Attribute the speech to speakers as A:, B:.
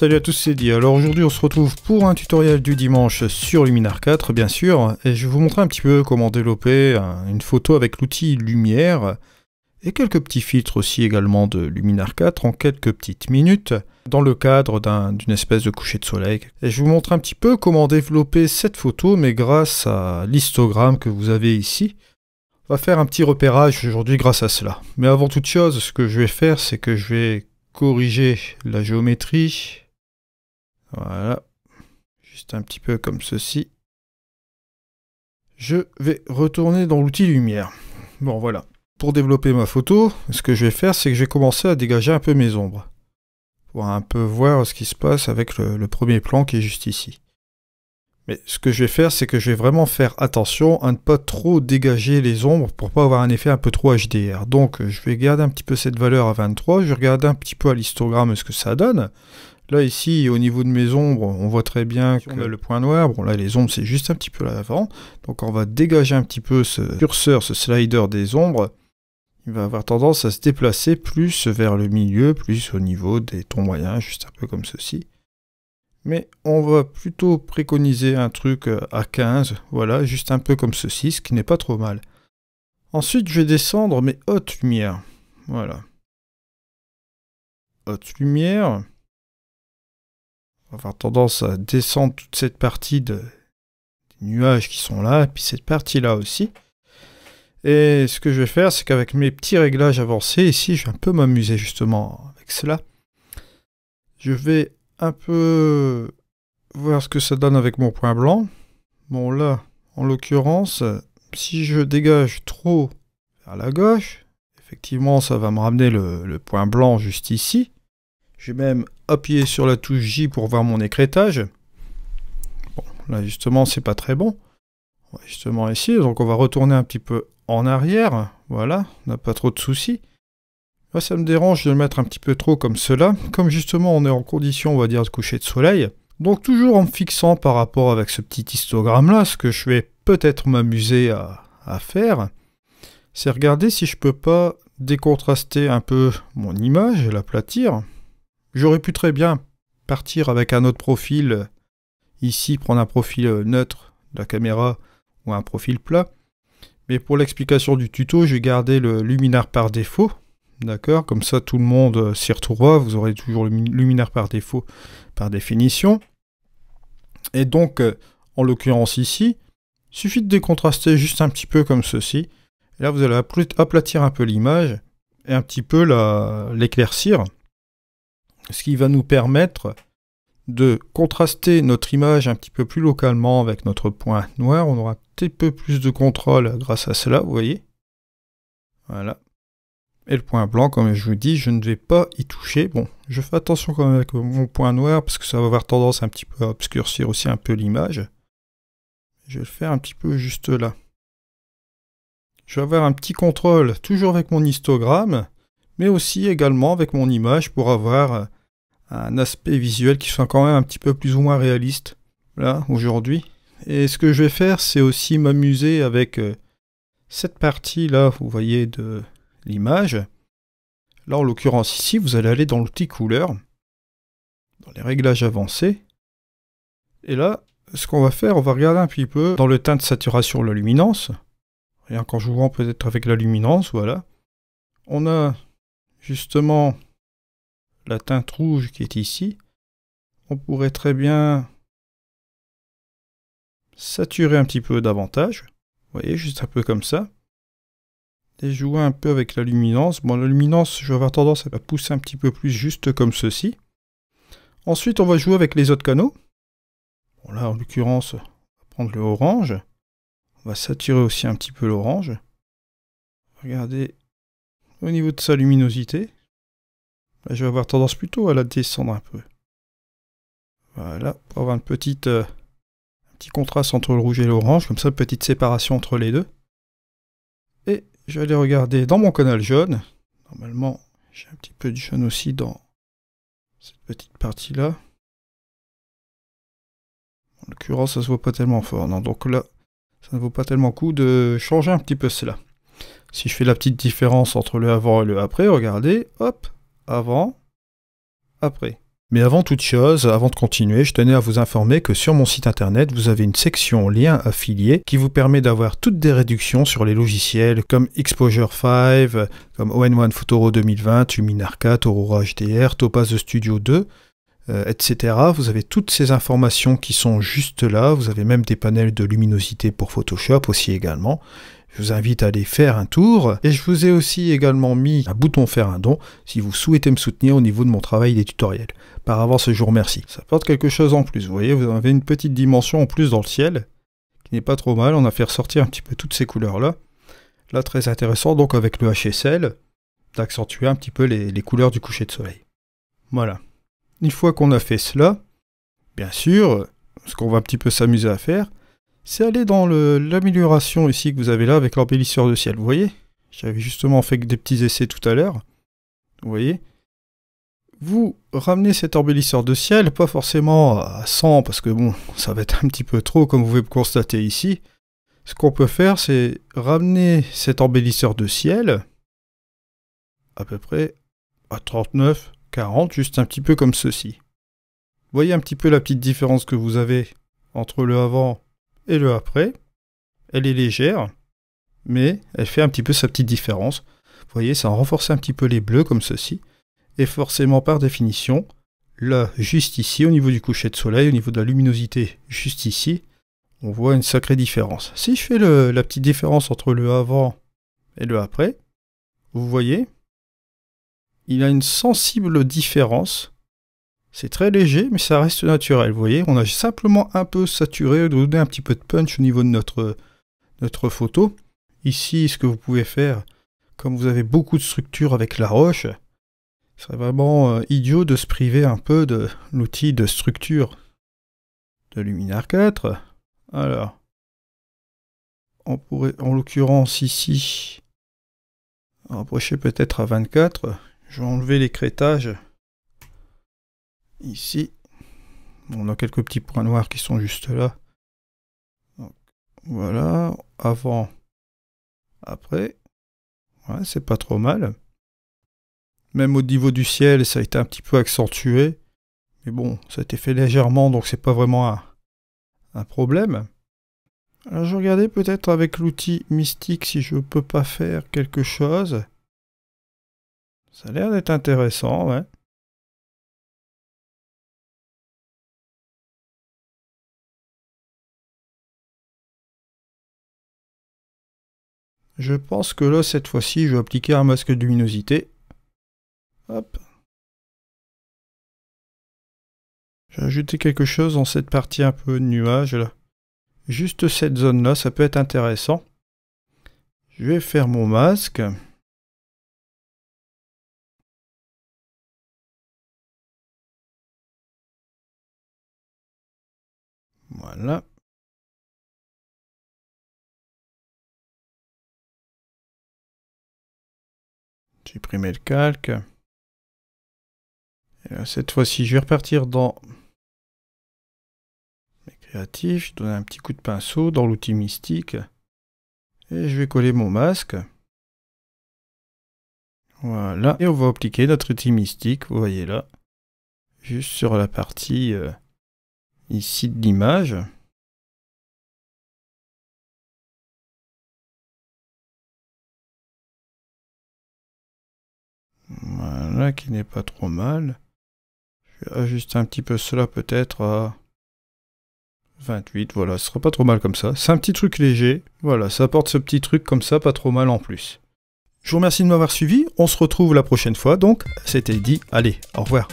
A: Salut à tous, c'est Di. Alors aujourd'hui on se retrouve pour un tutoriel du dimanche sur Luminar 4 bien sûr, et je vais vous montrer un petit peu comment développer une photo avec l'outil Lumière et quelques petits filtres aussi également de Luminar 4 en quelques petites minutes dans le cadre d'une espèce de coucher de soleil. Et je vais vous montrer un petit peu comment développer cette photo mais grâce à l'histogramme que vous avez ici. On va faire un petit repérage aujourd'hui grâce à cela. Mais avant toute chose, ce que je vais faire, c'est que je vais corriger la géométrie. Voilà. Juste un petit peu comme ceci. Je vais retourner dans l'outil Lumière. Bon, voilà. Pour développer ma photo, ce que je vais faire, c'est que je vais commencer à dégager un peu mes ombres. Pour un peu voir ce qui se passe avec le premier plan qui est juste ici. Mais ce que je vais faire, c'est que je vais vraiment faire attention à ne pas trop dégager les ombres pour pas avoir un effet un peu trop HDR. Donc je vais garder un petit peu cette valeur à 23, je vais regarder un petit peu à l'histogramme ce que ça donne. Là ici, au niveau de mes ombres, on voit très bien qu'on a le point noir. Bon là les ombres c'est juste un petit peu à l'avant. Donc on va dégager un petit peu ce curseur, ce slider des ombres. Il va avoir tendance à se déplacer plus vers le milieu, plus au niveau des tons moyens, juste un peu comme ceci. Mais on va plutôt préconiser un truc à 15, voilà, juste un peu comme ceci, ce qui n'est pas trop mal. Ensuite, je vais descendre mes hautes lumières. Voilà. Hautes lumières. On va avoir tendance à descendre toute cette partie des nuages qui sont là, et puis cette partie-là aussi. Et ce que je vais faire, c'est qu'avec mes petits réglages avancés, ici, je vais un peu m'amuser justement avec cela. Je vais un peu voir ce que ça donne avec mon point blanc. Bon là, en l'occurrence, si je dégage trop vers la gauche, effectivement ça va me ramener le point blanc juste ici. Je vais même appuyer sur la touche J pour voir mon écrêtage. Bon, là justement c'est pas très bon. Justement ici, donc on va retourner un petit peu en arrière. Voilà, on n'a pas trop de soucis. Là, ça me dérange de le mettre un petit peu trop comme cela. Comme justement, on est en condition, on va dire, de coucher de soleil. Donc, toujours en me fixant par rapport avec ce petit histogramme-là, ce que je vais peut-être m'amuser à faire, c'est regarder si je peux pas décontraster un peu mon image et l'aplatir. J'aurais pu très bien partir avec un autre profil, ici, prendre un profil neutre de la caméra ou un profil plat. Mais pour l'explication du tuto, je vais garder le luminaire par défaut. D'accord, comme ça tout le monde s'y retrouvera, vous aurez toujours le luminaire par défaut, par définition. Et donc, en l'occurrence ici, il suffit de décontraster juste un petit peu comme ceci. Et là, vous allez aplatir un peu l'image et un petit peu l'éclaircir. Ce qui va nous permettre de contraster notre image un petit peu plus localement avec notre point noir. On aura un petit peu plus de contrôle grâce à cela, vous voyez. Voilà. Et le point blanc, comme je vous dis, je ne vais pas y toucher. Bon, je fais attention quand même avec mon point noir, parce que ça va avoir tendance un petit peu à obscurcir aussi un peu l'image. Je vais le faire un petit peu juste là. Je vais avoir un petit contrôle, toujours avec mon histogramme, mais aussi également avec mon image, pour avoir un aspect visuel qui soit quand même un petit peu plus ou moins réaliste, là, aujourd'hui. Et ce que je vais faire, c'est aussi m'amuser avec cette partie-là, vous voyez, de l'image. Là, en l'occurrence ici, vous allez aller dans l'outil couleur, dans les réglages avancés. Et là, ce qu'on va faire, on va regarder un petit peu dans le teint de saturation, la luminance. Rien qu'en jouant peut-être avec la luminance, voilà. On a justement la teinte rouge qui est ici. On pourrait très bien saturer un petit peu davantage. Vous voyez, juste un peu comme ça. Et jouer un peu avec la luminance. Bon, la luminance, je vais avoir tendance à la pousser un petit peu plus juste comme ceci. Ensuite, on va jouer avec les autres canaux. Bon, là, en l'occurrence, on va prendre le orange. On va saturer aussi un petit peu l'orange. Regardez au niveau de sa luminosité. Là, je vais avoir tendance plutôt à la descendre un peu. Voilà, pour avoir un petit contraste entre le rouge et l'orange. Comme ça, petite séparation entre les deux. Et je vais aller regarder dans mon canal jaune. Normalement, j'ai un petit peu de jaune aussi dans cette petite partie-là. En l'occurrence, ça se voit pas tellement fort. Non, donc là, ça ne vaut pas tellement le coup de changer un petit peu cela. Si je fais la petite différence entre le avant et le après, regardez, hop, avant, après. Mais avant toute chose, avant de continuer, je tenais à vous informer que sur mon site internet, vous avez une section lien affilié qui vous permet d'avoir toutes des réductions sur les logiciels comme Exposure 5, comme ON1 Photoro 2020, Luminar 4, Aurora HDR, Topaz Studio 2, etc. Vous avez toutes ces informations qui sont juste là. Vous avez même des panels de luminosité pour Photoshop aussi également. Je vous invite à aller faire un tour. Et je vous ai aussi également mis un bouton faire un don si vous souhaitez me soutenir au niveau de mon travail des tutoriels. Par avance, je vous remercie. Ça apporte quelque chose en plus. Vous voyez, vous avez une petite dimension en plus dans le ciel qui n'est pas trop mal. On a fait ressortir un petit peu toutes ces couleurs-là. Là, très intéressant, donc avec le HSL, d'accentuer un petit peu les couleurs du coucher de soleil. Voilà. Une fois qu'on a fait cela, bien sûr, ce qu'on va un petit peu s'amuser à faire, c'est aller dans l'amélioration ici que vous avez là avec l'embellisseur de ciel. Vous voyez? J'avais justement fait des petits essais tout à l'heure. Vous voyez? Vous ramenez cet embellisseur de ciel, pas forcément à 100 parce que bon, ça va être un petit peu trop comme vous pouvez le constater ici. Ce qu'on peut faire, c'est ramener cet embellisseur de ciel à peu près à 39, 40, juste un petit peu comme ceci. Vous voyez un petit peu la petite différence que vous avez entre le avant et le après. Elle est légère, mais elle fait un petit peu sa petite différence. Vous voyez, ça renforce un petit peu les bleus comme ceci. Et forcément, par définition, là, juste ici, au niveau du coucher de soleil, au niveau de la luminosité, juste ici, on voit une sacrée différence. Si je fais la petite différence entre le avant et le après, vous voyez, il a une sensible différence. C'est très léger, mais ça reste naturel. Vous voyez, on a simplement un peu saturé, donné un petit peu de punch au niveau de notre photo. Ici, ce que vous pouvez faire, comme vous avez beaucoup de structure avec la roche, ce serait vraiment idiot de se priver un peu de l'outil de structure de Luminar 4. Alors, on pourrait, en l'occurrence ici, rapprocher peut-être à 24. Je vais enlever l'écrêtage. Ici, on a quelques petits points noirs qui sont juste là. Donc, voilà, avant, après. Ouais, c'est pas trop mal. Même au niveau du ciel, ça a été un petit peu accentué. Mais bon, ça a été fait légèrement, donc c'est pas vraiment un problème. Alors je regardais peut-être avec l'outil Mystique si je peux pas faire quelque chose. Ça a l'air d'être intéressant, ouais. Je pense que là, cette fois-ci, je vais appliquer un masque de luminosité. Hop. J'ai ajouté quelque chose dans cette partie un peu nuage là. Juste cette zone-là, ça peut être intéressant. Je vais faire mon masque. Voilà. J'ai supprimé le calque. Et là, cette fois-ci, je vais repartir dans mes créatifs. Je donne un petit coup de pinceau dans l'outil Mystique. Et je vais coller mon masque. Voilà. Et on va appliquer notre outil Mystique, vous voyez là. Juste sur la partie ici de l'image. Voilà, qui n'est pas trop mal. Je vais ajuster un petit peu cela peut-être à 28, voilà, ce sera pas trop mal comme ça. C'est un petit truc léger, voilà, ça apporte ce petit truc comme ça, pas trop mal en plus. Je vous remercie de m'avoir suivi, on se retrouve la prochaine fois, donc c'était dit, allez, au revoir.